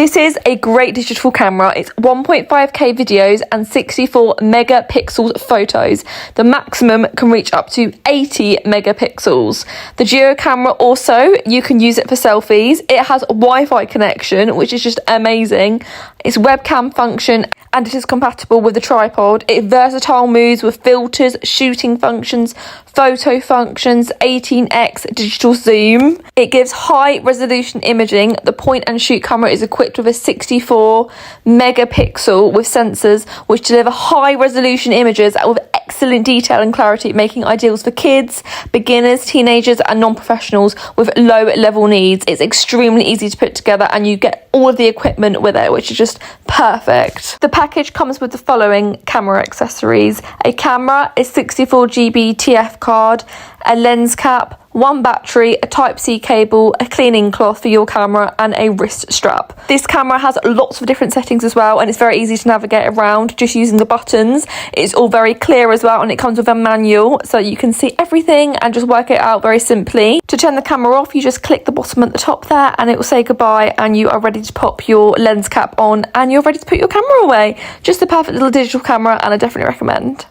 This is a great digital camera. It's 1.5K videos and 64 megapixels photos. The maximum can reach up to 80 megapixels. The Geo camera also, you can use it for selfies. It has Wi-Fi connection, which is just amazing. It's webcam function and it is compatible with the tripod. It's versatile modes with filters, shooting functions, photo functions, 18x digital zoom. It gives high resolution imaging. The point and shoot camera is equipped with a 64 megapixel with sensors which deliver high resolution images with excellent detail and clarity, making ideals for kids, beginners, teenagers and non-professionals with low level needs. It's extremely easy to put together and you get all of the equipment with it, which is just perfect. The package comes with the following camera accessories: a camera, a 64GB TF card, a lens cap, one battery, a Type-C cable, a cleaning cloth for your camera and a wrist strap. This camera has lots of different settings as well and it's very easy to navigate around just using the buttons. It's all very clear as well and it comes with a manual so you can see everything and just work it out very simply. To turn the camera off, you just click the bottom at the top there and it will say goodbye and you are ready to pop your lens cap on and you're ready to put your camera away. Just the perfect little digital camera and I definitely recommend.